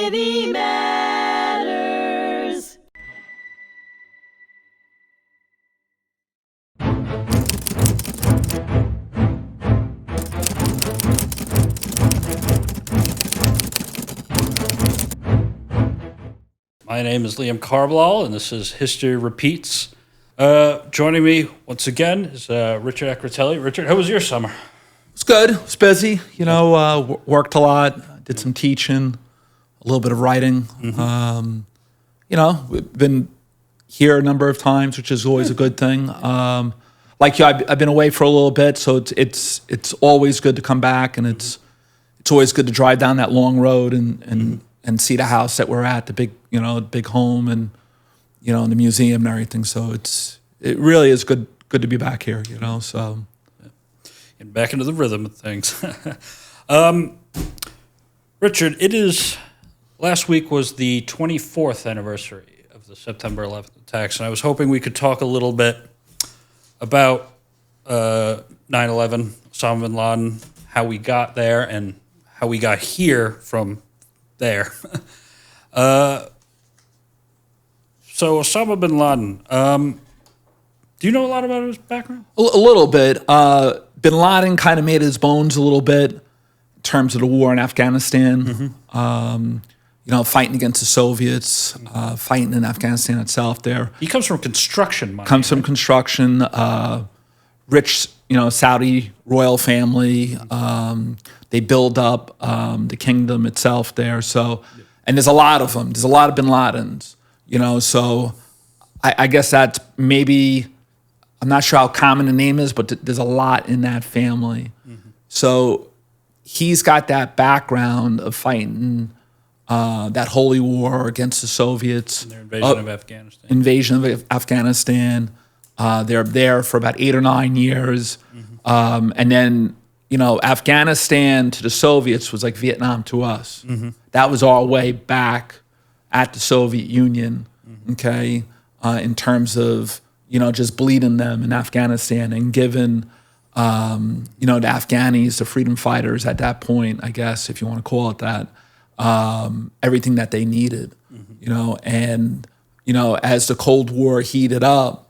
Humanity Matters. My name is Liam Carballal, and this is History Repeats. Joining me once again is Richard Acritelli. Richard, how was your summer? It's good. It was busy. Worked a lot. Did some teaching, a little bit of writing. We've been here a number of times, which is always a good thing. Like you, I've been away for a little bit, so it's always good to come back, and it's always good to drive down that long road and see the house that we're at, the big home, and the museum and everything. So it really is good to be back here. So. And back into the rhythm of things. Richard, last week was the 24th anniversary of the September 11th attacks, and I was hoping we could talk a little bit about 9/11, Osama bin Laden, how we got there, and how we got here from there. So Osama bin Laden, do you know a lot about his background? A little bit. Bin Laden kind of made his bones a little bit in terms of the war in Afghanistan. Fighting against the Soviets, fighting in Afghanistan itself. There, he comes from construction. Construction. Rich, Saudi royal family. They build up the kingdom itself there. So, and there's a lot of them. There's a lot of Bin Ladens. So I guess that's maybe. I'm not sure how common the name is, but there's a lot in that family. So he's got that background of fighting that holy war against the Soviets. And their invasion of Afghanistan. They're there for about 8 or 9 years. And then, Afghanistan to the Soviets was like Vietnam to us. That was our way back at the Soviet Union, okay, in terms of, just bleeding them in Afghanistan and giving, the Afghanis, the freedom fighters at that point, I guess, if you want to call it that, everything that they needed, and, as the Cold War heated up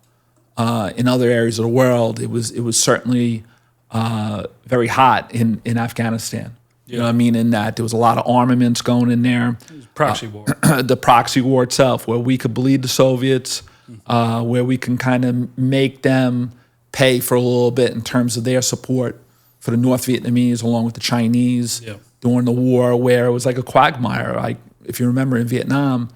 in other areas of the world, it was certainly very hot in Afghanistan. You know what I mean? In that there was a lot of armaments going in there. It was proxy war. The proxy war itself, where we could bleed the Soviets, where we can kind of make them pay for a little bit in terms of their support for the North Vietnamese along with the Chinese during the war, where it was like a quagmire. If you remember in Vietnam,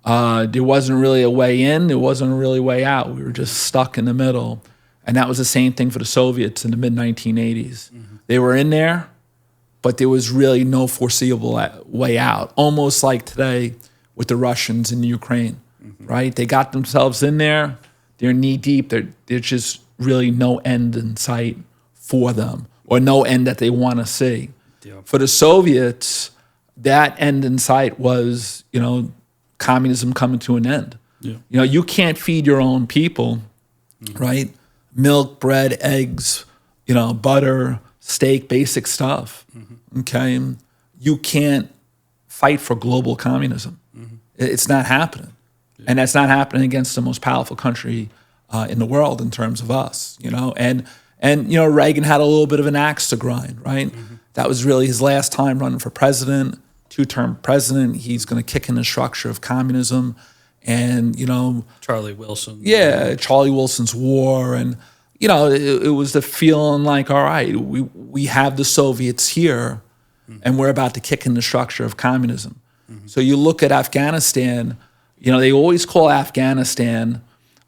there wasn't really a way in, there wasn't really a way out. We were just stuck in the middle. And that was the same thing for the Soviets in the mid-1980s. They were in there, but there was really no foreseeable way out. Almost like today with the Russians in Ukraine, right? They got themselves in there. They're knee deep. There's just really no end in sight for them, or no end that they want to see. For the Soviets, that end in sight was, communism coming to an end. You can't feed your own people, right? Milk, bread, eggs, butter, steak, basic stuff. Okay, you can't fight for global communism. It's not happening, and that's not happening against the most powerful country in the world in terms of us. And Reagan had a little bit of an axe to grind, right? That was really his last time running for president, 2-term president. He's going to kick in the structure of communism, and Charlie Wilson. Yeah, Charlie Wilson's war, and it was the feeling like, all right, we have the Soviets here, and we're about to kick in the structure of communism. So you look at Afghanistan. They always call Afghanistan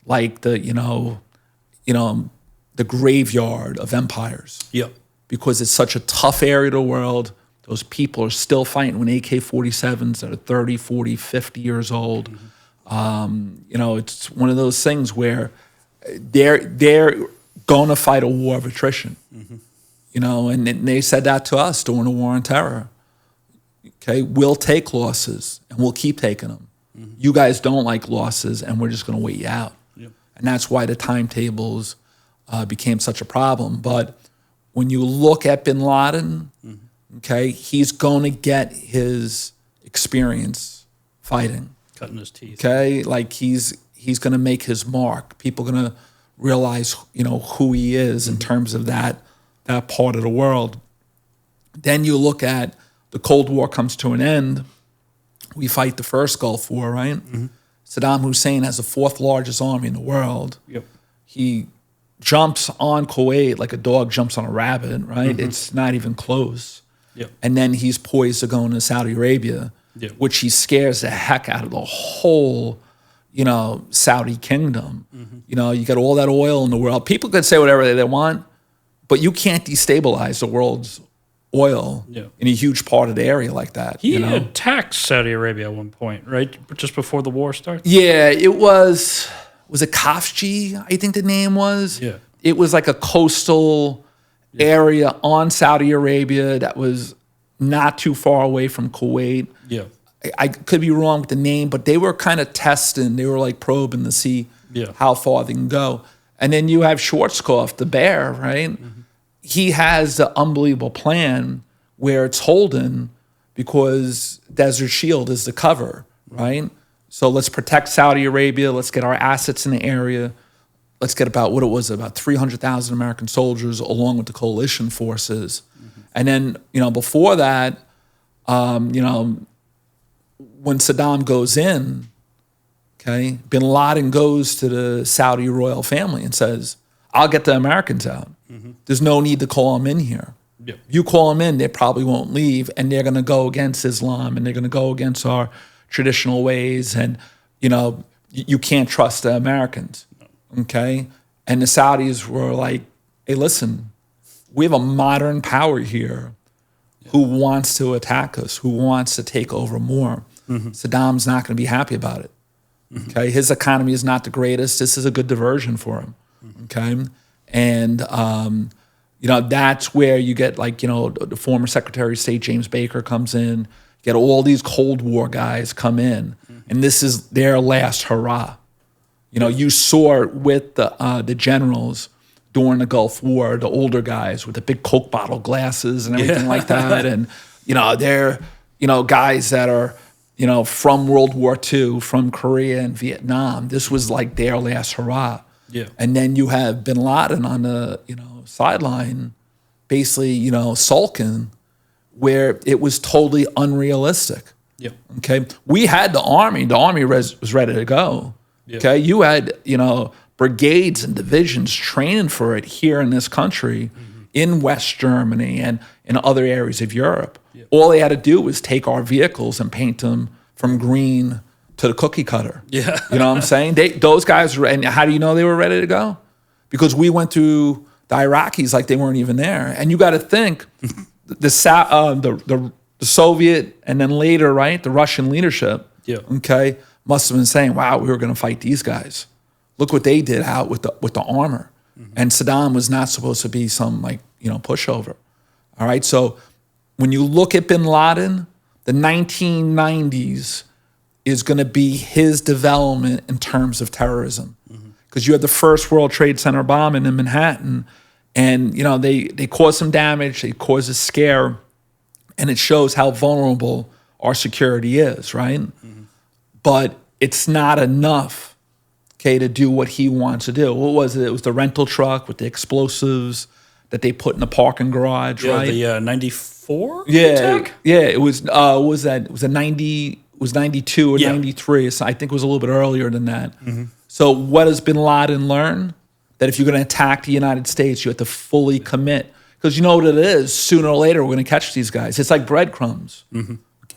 like the graveyard of empires. Because it's such a tough area of the world. Those people are still fighting with AK-47s that are 30, 40, 50 years old. It's one of those things where they're going to fight a war of attrition. And they said that to us during the war on terror. Okay, we'll take losses and we'll keep taking them. You guys don't like losses, and we're just going to wait you out. And that's why the timetables became such a problem. But when you look at bin Laden, okay, he's going to get his experience fighting. Cutting his teeth. Okay, like he's going to make his mark. People are going to realize, who he is in terms of that part of the world. Then you look at the Cold War comes to an end. We fight the first Gulf War, right? Saddam Hussein has the fourth largest army in the world. Yep. He jumps on Kuwait like a dog jumps on a rabbit, right? It's not even close. Yep. And then he's poised to go into Saudi Arabia, which he scares the heck out of the whole, Saudi kingdom. You got all that oil in the world. People could say whatever they want, but you can't destabilize the world's oil in a huge part of the area like that. He attacked Saudi Arabia at one point, right? Just before the war starts? Yeah, it was it Khafji, I think the name was? Yeah. It was like a coastal area on Saudi Arabia that was not too far away from Kuwait. Yeah. I could be wrong with the name, but they were kind of testing. They were like probing to see how far they can go. And then you have Schwarzkopf, the bear, right? He has the unbelievable plan where it's holding because Desert Shield is the cover, right? So let's protect Saudi Arabia. Let's get our assets in the area. Let's get about 300,000 American soldiers along with the coalition forces. And then, before that, when Saddam goes in, okay, bin Laden goes to the Saudi royal family and says, I'll get the Americans out. There's no need to call them in here. Yep. You call them in, they probably won't leave, and they're going to go against Islam, and they're going to go against our traditional ways, and, you can't trust the Americans, okay? And the Saudis were like, hey, listen, we have a modern power here who wants to attack us, who wants to take over more. Saddam's not going to be happy about it. Okay, his economy is not the greatest. This is a good diversion for him. Okay, and that's where you get the former Secretary of State James Baker comes in. You get all these Cold War guys come in, and this is their last hurrah. You saw it with the generals during the Gulf War, the older guys with the big Coke bottle glasses and everything like that, and they're guys that are from World War II, from Korea and Vietnam. This was like their last hurrah. Yeah. And then you have bin Laden on the sideline, basically sulking, where it was totally unrealistic. Yeah. Okay, we had the army. The army was ready to go. Yeah. Okay, you had brigades and divisions training for it here in this country, in West Germany and in other areas of Europe. Yeah. All they had to do was take our vehicles and paint them from green to the cookie cutter. Yeah. You know what I'm saying? Those guys were, and how do you know they were ready to go? Because we went through the Iraqis like they weren't even there. And you got to think, the Soviet and then later, right, the Russian leadership, okay, must have been saying, wow, we were going to fight these guys. Look what they did out with the armor. And Saddam was not supposed to be some pushover. All right, so when you look at bin Laden, the 1990s is going to be his development in terms of terrorism. Because you had the first World Trade Center bombing in Manhattan, and they caused some damage, they caused a scare, and it shows how vulnerable our security is, right? But it's not enough, okay, to do what he wants to do. What was it? It was the rental truck with the explosives that they put in the parking garage, right? The 94 attack? Yeah, it was, what was that? It was a 92 or 93, so I think it was a little bit earlier than that. So what does bin Laden learn? That if you're going to attack the United States, you have to fully commit. Because you know what it is, sooner or later we're going to catch these guys. It's like breadcrumbs.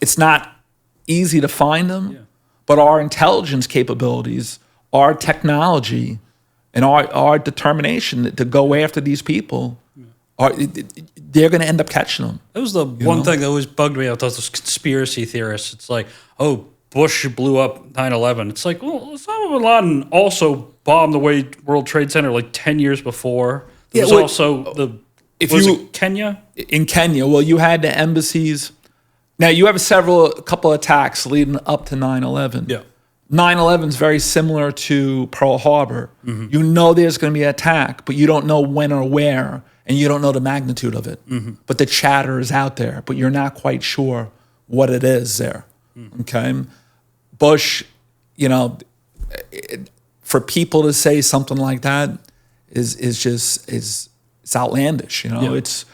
It's not easy to find them, but our intelligence capabilities, our technology, and our determination to go after these people, they're going to end up catching them. That was the one thing that always bugged me about those conspiracy theorists. It's like, oh, Bush blew up 9/11. It's like, well, Osama bin Laden also bombed the World Trade Center like 10 years before. There was also Kenya? In Kenya, well, you had the embassies. Now, you have a couple attacks leading up to 9/11. Yeah. 9/11 is very similar to Pearl Harbor. You know there's going to be an attack, but you don't know when or where, and you don't know the magnitude of it. But the chatter is out there, but you're not quite sure what it is there. Okay, Bush, you know, for people to say something like that is it's outlandish. You know, it's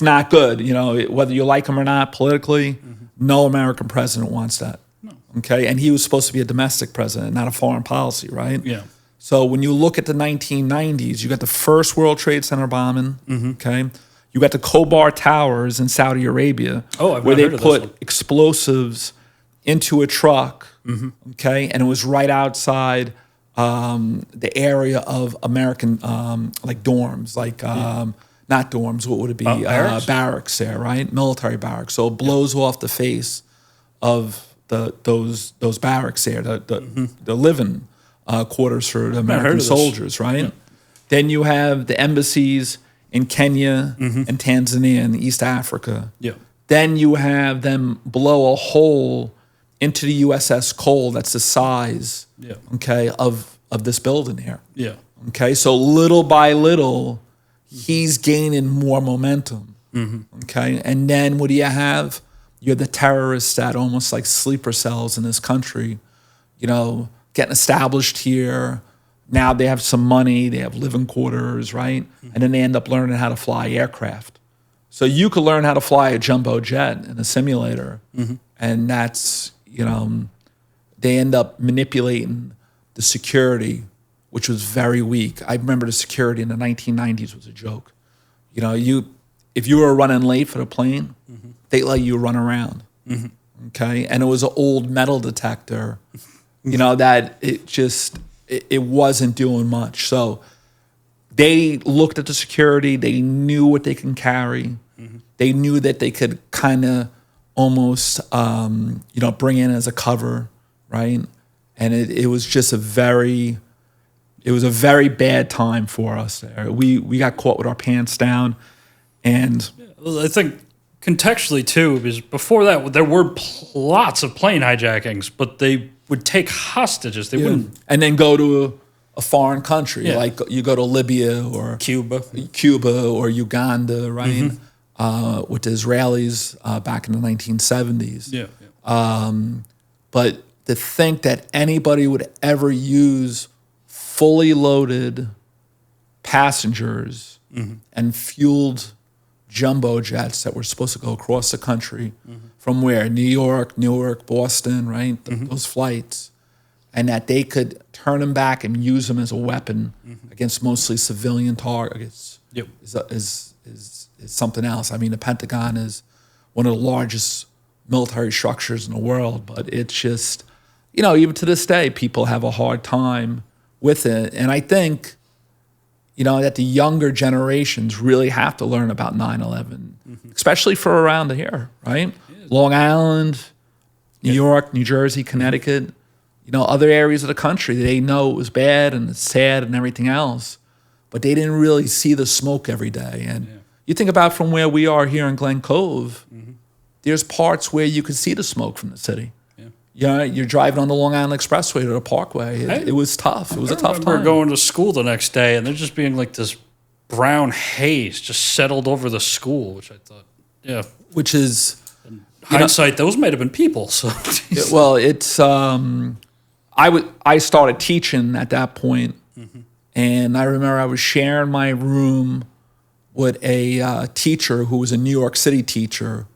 not good. You know, whether you like him or not politically, no American president wants that. No. Okay, and he was supposed to be a domestic president, not a foreign policy, right? Yeah. So when you look at the 1990s, you got the first World Trade Center bombing. Okay, you got the Khobar Towers in Saudi Arabia, where they put explosives into a truck. Okay, and it was right outside the area of American like dorms, like not dorms. What would it be? Barracks there, right? Military barracks. So it blows off the face of those barracks there, the living quarters for the American soldiers, right? Yeah. Then you have the embassies in Kenya and Tanzania and East Africa. Yeah. Then you have them blow a hole into the USS Cole that's the size, okay, of this building here. Yeah. Okay, so little by little, he's gaining more momentum. Okay, and then what do you have? You have the terrorists that almost like sleeper cells in this country, you know, getting established here. Now they have some money, they have living quarters, right? And then they end up learning how to fly aircraft. So you could learn how to fly a jumbo jet in a simulator, and that's, you know, they end up manipulating the security, which was very weak. I remember the security in the 1990s was a joke. You know, if you were running late for the plane, they let you run around, okay? And it was an old metal detector, you know, that it wasn't doing much. So they looked at the security. They knew what they can carry. They knew that they could kind of almost, you know, bring in as a cover, right? And it was just a very bad time for us there. We got caught with our pants down, and I think contextually too, because before that there were lots of plane hijackings, but they would take hostages. They wouldn't, and then go to a foreign country, like you go to Libya or Cuba or Uganda, right? With the Israelis back in the 1970s. But to think that anybody would ever use fully loaded passengers and fueled jumbo jets that were supposed to go across the country from where? New York, Newark, Boston, right? Those flights. And that they could turn them back and use them as a weapon against mostly civilian targets is something else. I mean, the Pentagon is one of the largest military structures in the world, but it's just, you know, even to this day, people have a hard time with it. And I think, you know, that the younger generations really have to learn about 9/11, especially for around here, right? Long Island, New York, New Jersey, Connecticut, you know, other areas of the country. They know it was bad and it's sad and everything else, but they didn't really see the smoke every day. And you think about from where we are here in Glen Cove, there's parts where you could see the smoke from the city. You know, you're driving on the Long Island Expressway to the Parkway. It was tough. It was a tough time. I remember going to school the next day, and there's just being like this brown haze just settled over the school, which I thought, which is, in hindsight, those might have been people. So, well, it's I started teaching at that point, and I remember I was sharing my room with a teacher who was a New York City teacher.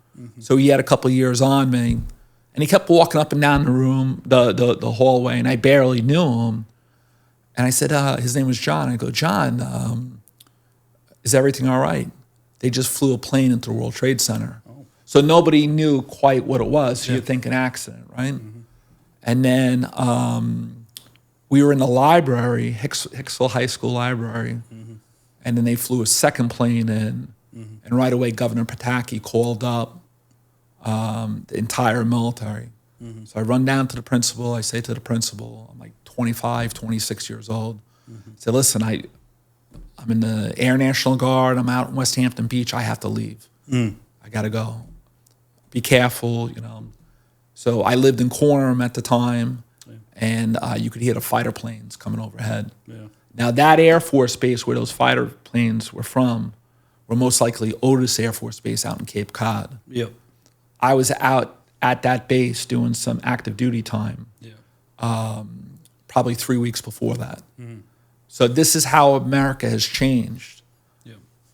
So he had a couple of years on me. And he kept walking up and down the room, the hallway, and I barely knew him. And I said, his name was John. I go, John, is everything all right? They just flew a plane into the World Trade Center. So nobody knew quite what it was. So you'd think an accident, right? And then we were in the library, Hicksville High School library. And then they flew a second plane in. And right away, Governor Pataki called up the entire military. So I run down to the principal. I say to the principal, I'm like 25, 26 years old. I say, listen, I'm in the Air National Guard. I'm out in West Hampton Beach. I have to leave. I got to go. Be careful, you know. So I lived in Cornham at the time, and you could hear the fighter planes coming overhead. Now that Air Force Base where those fighter planes were from were most likely Otis Air Force Base out in Cape Cod. I was out at that base doing some active duty time. Probably 3 weeks before that. So this is how America has changed.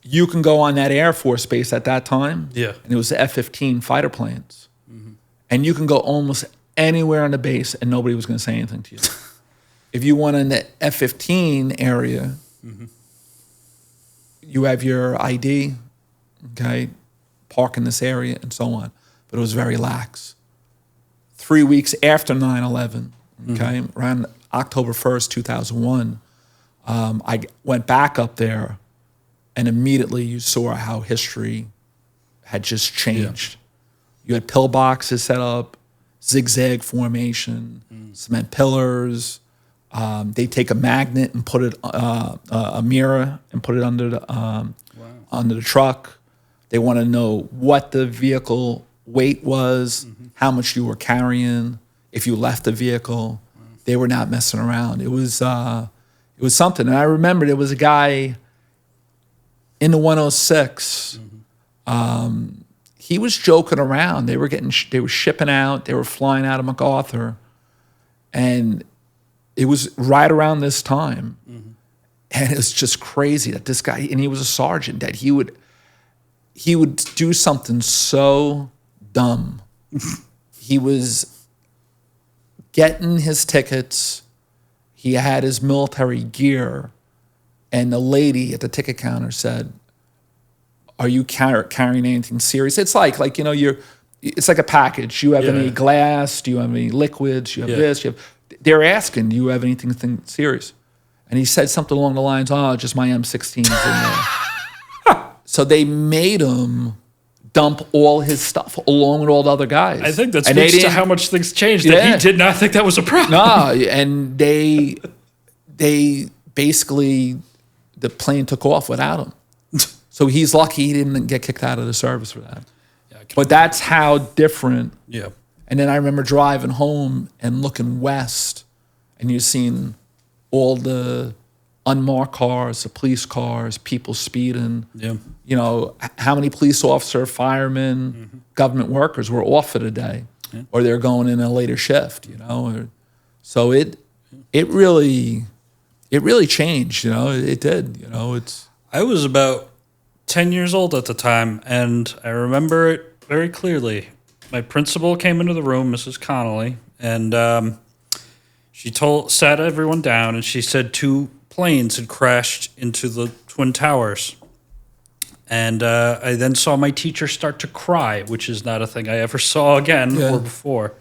You can go on that Air Force base at that time, and it was the F-15 fighter planes. And you can go almost anywhere on the base and nobody was going to say anything to you. If you went in the F-15 area, you have your ID, okay, park in this area and so on. But it was very lax. 3 weeks after 9/11, okay, around October 1st, 2001, I went back up there, and immediately you saw how history had just changed. You had pillboxes set up, zigzag formation, cement pillars. They take a magnet and put it a mirror and put it under the truck. They want to know what the vehicle weight was, how much you were carrying, if you left the vehicle. They were not messing around. It was something. And I remember there was a guy in the 106. He was joking around. They were shipping out. They were flying out of MacArthur, and it was right around this time. And it was just crazy that this guy, and he was a sergeant, that he would do something so dumb. He was getting his tickets. He had his military gear, and the lady at the ticket counter said, "Are you carrying anything serious?" It's like it's like a package. You have any glass? Do you have any liquids? You have this. They're asking, "Do you have anything serious?" And he said something along the lines, "Oh, just my M16s in there." So they made him dump all his stuff along with all the other guys. I think that speaks to how much things changed. That he did not think that was a problem. No, and they basically, the plane took off without him. So he's lucky he didn't get kicked out of the service for that. But that's how different. And then I remember driving home and looking west, and you're seeing all the unmarked cars, the police cars, people speeding. You know, how many police officers, firemen, government workers were off for the day, or they're going in a later shift, you know. So it really changed, you know. It did, you know. I was about 10 years old at the time, and I remember it very clearly. My principal came into the room, Mrs. Connolly, and she sat everyone down, and she said 2 planes had crashed into the Twin Towers. And I then saw my teacher start to cry, which is not a thing I ever saw again or before.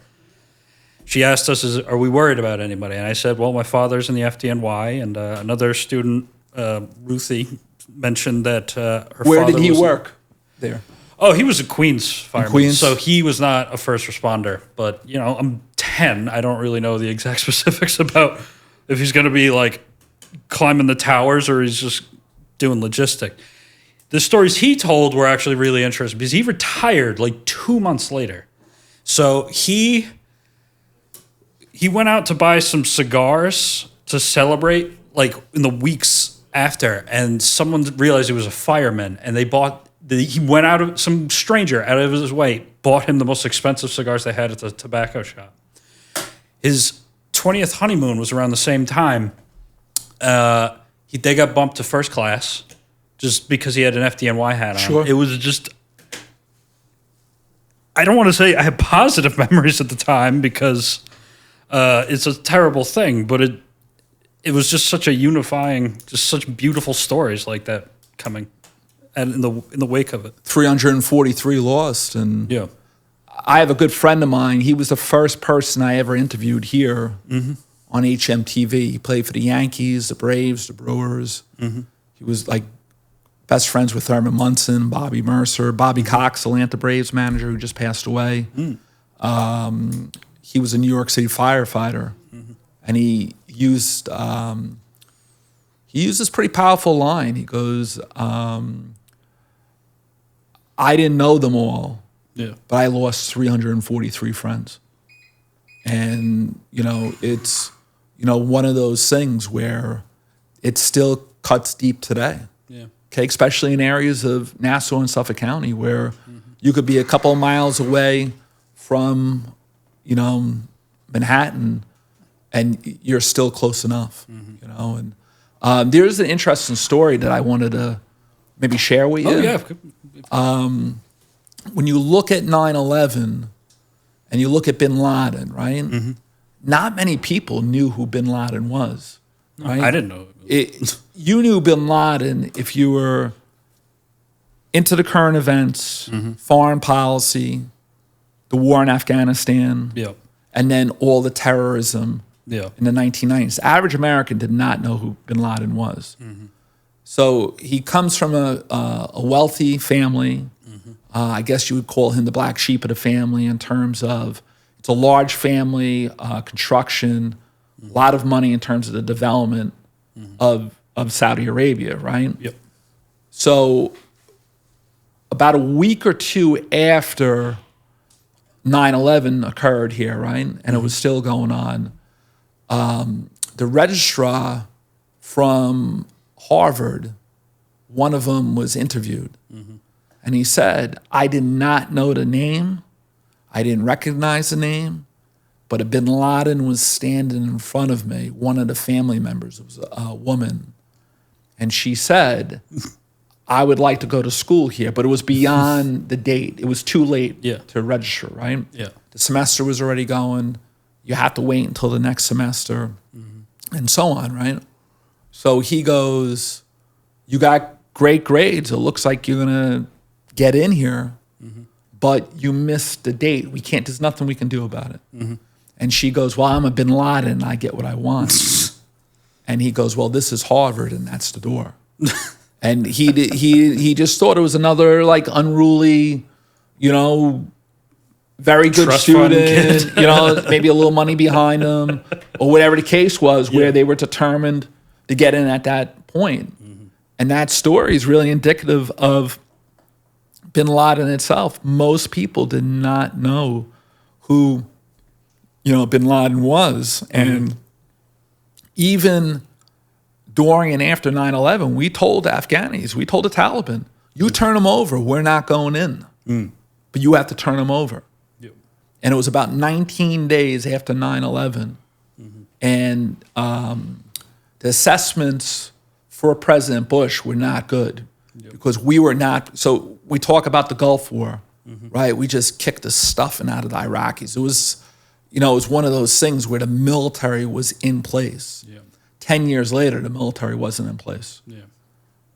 She asked us, "Are we worried about anybody?" And I said, "Well, my father's in the FDNY," and another student, Ruthie, mentioned that her father was... Where did he work there? Oh, he was a Queens fireman. Queens? So he was not a first responder. But, you know, I'm 10. I don't really know the exact specifics about if he's going to be, like, climbing the towers or he's just doing logistic. The stories he told were actually really interesting because he retired, like, 2 months later. So he went out to buy some cigars to celebrate, like, in the weeks after, and someone realized he was a fireman, and he went some stranger out of his way, bought him the most expensive cigars they had at the tobacco shop. His 20th honeymoon was around the same time. They got bumped to first class just because he had an FDNY hat on. Sure. It was just... I don't want to say I have positive memories at the time because it's a terrible thing, but it was just such a unifying, just such beautiful stories like that coming and in the wake of it. 343 lost, and I have a good friend of mine. He was the first person I ever interviewed here on HMTV. He played for the Yankees, the Braves, the Brewers. He was like best friends with Thurman Munson, Bobby Mercer, Bobby Cox, Atlanta Braves manager who just passed away. He was a New York City firefighter, and he used this pretty powerful line. He goes, "I didn't know them all, but I lost 343 friends." And you know, it's one of those things where it still cuts deep today. Okay, especially in areas of Nassau and Suffolk County where you could be a couple of miles away from, Manhattan, and you're still close enough, And there's an interesting story that I wanted to maybe share with you. Oh, yeah. When you look at 9/11 and you look at bin Laden, right? Mm-hmm. Not many people knew who bin Laden was, right? I didn't know. You knew bin Laden if you were into the current events, foreign policy, the war in Afghanistan, Yeah. and then all the terrorism Yeah. in the 1990s. The average American did not know who bin Laden was. So he comes from a wealthy family. I guess you would call him the black sheep of the family in terms of it's a large family, construction, a lot of money in terms of the development of Saudi Arabia, right? Yep. So about a week or two after 9/11 occurred here, right? And it was still going on. The registrar from Harvard, one of them was interviewed. And he said, I did not know the name. I didn't recognize the name. But a bin Laden was standing in front of me. One of the family members was a woman. And she said, I would like to go to school here. But it was beyond the date. It was too late to register, right? Yeah. The semester was already going. You have to wait until the next semester and so on, right? So he goes, you got great grades. It looks like you're going to get in here, but you missed the date. We can't, there's nothing we can do about it. And she goes, well, I'm a bin Laden and I get what I want. And he goes, well, this is Harvard and that's the door. And he just thought it was another like unruly, very good Trust fund student, kid. maybe a little money behind him or whatever the case was where they were determined to get in at that point. And that story is really indicative of bin Laden itself. Most people did not know who, bin Laden was. And even during and after 9/11, we told Afghanis, we told the Taliban, you turn them over, we're not going in. But you have to turn them over. Yep. And it was about 19 days after 9/11. And the assessments for President Bush were not good because we were not. So we talk about the Gulf War, right? We just kicked the stuffing out of the Iraqis. It was, it was one of those things where the military was in place. 10 years later, the military wasn't in place.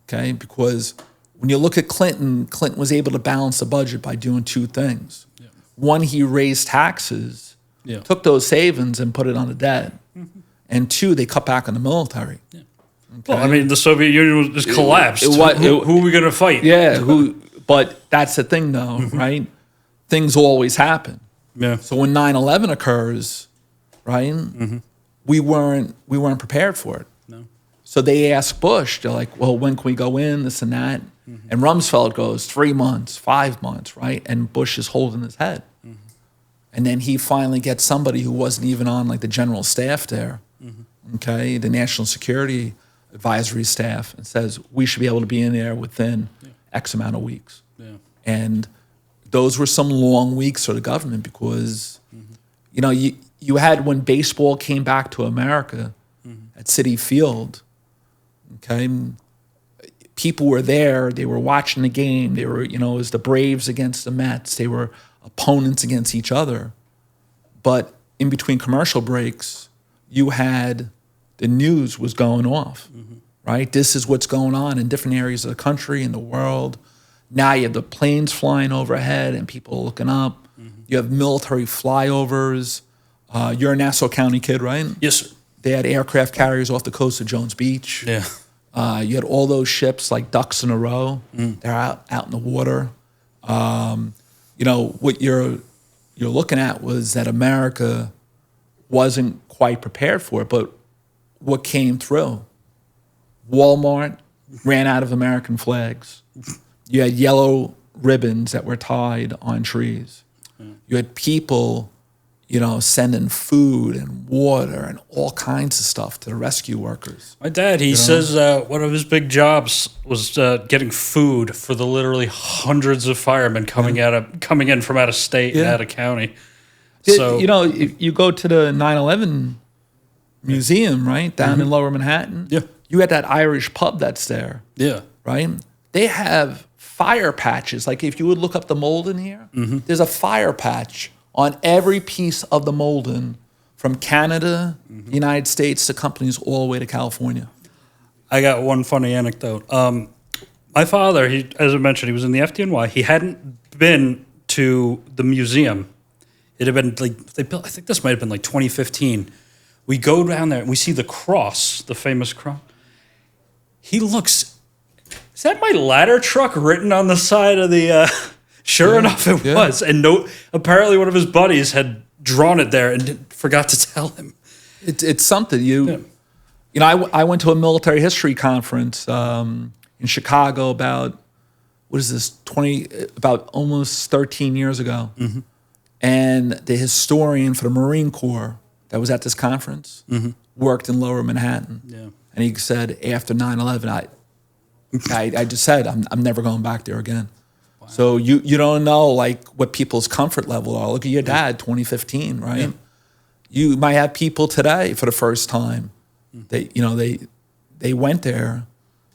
Okay, because when you look at Clinton was able to balance the budget by doing two things. One, he raised taxes, took those savings and put it on the debt. And two, they cut back on the military. Okay. Well, I mean, the Soviet Union just collapsed. Who are we going to fight? Yeah, but that's the thing, though, right? Things always happen. Yeah. So when 9/11 occurs, right, we weren't prepared for it. No. So they asked Bush, they're like, well, when can we go in, this and that? And Rumsfeld goes, 3 months, 5 months, right? And Bush is holding his head. And then he finally gets somebody who wasn't even on like the general staff there, okay, the National Security Advisory staff, and says, we should be able to be in there within X amount of weeks. And those were some long weeks for the government because, you had when baseball came back to America at Citi Field, okay, people were there, they were watching the game, they were, it was the Braves against the Mets, they were opponents against each other. But in between commercial breaks, you had the news was going off, right? This is what's going on in different areas of the country, in the world. Now you have the planes flying overhead and people looking up. You have military flyovers. You're a Nassau County kid, right? Yes, sir. They had aircraft carriers off the coast of Jones Beach. Yeah. You had all those ships like ducks in a row. They're out in the water. What you're looking at was that America wasn't quite prepared for it, but what came through? Walmart ran out of American flags. You had yellow ribbons that were tied on trees. You had people, sending food and water and all kinds of stuff to the rescue workers. My dad, he says one of his big jobs was getting food for the literally hundreds of firemen coming in from out of state and out of county. So you go to the 9/11 museum, right, down in Lower Manhattan. Yeah. You had that Irish pub that's there. Yeah. Right? They have fire patches. Like if you would look up the Molden here, there's a fire patch on every piece of the Molden from Canada, United States, to companies all the way to California. I got one funny anecdote. My father, as I mentioned, he was in the FDNY. He hadn't been to the museum. It had been they built, I think this might have been 2015. We go down there and we see the cross, the famous cross. He looks, is that my ladder truck written on the side of the, sure enough it was. And apparently one of his buddies had drawn it there and forgot to tell him. It's something I went to a military history conference in Chicago about, about almost 13 years ago. And the historian for the Marine Corps that was at this conference worked in Lower Manhattan. Yeah. And he said, after 9/11, I just said, I'm never going back there again. Wow. So you don't know what people's comfort level are. Look at your dad, 2015, right? Yeah. You might have people today for the first time. They went there,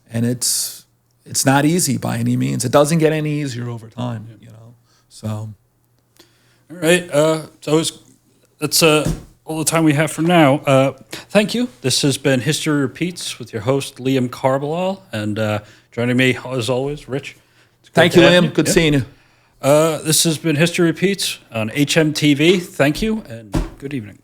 and it's not easy by any means. It doesn't get any easier over time, So. All right. That's all the time we have for now. Thank you. This has been History Repeats with your host, Liam Carballal. And joining me, as always, Rich. Thank you, Liam. Good seeing you. This has been History Repeats on HMTV. Thank you, and good evening.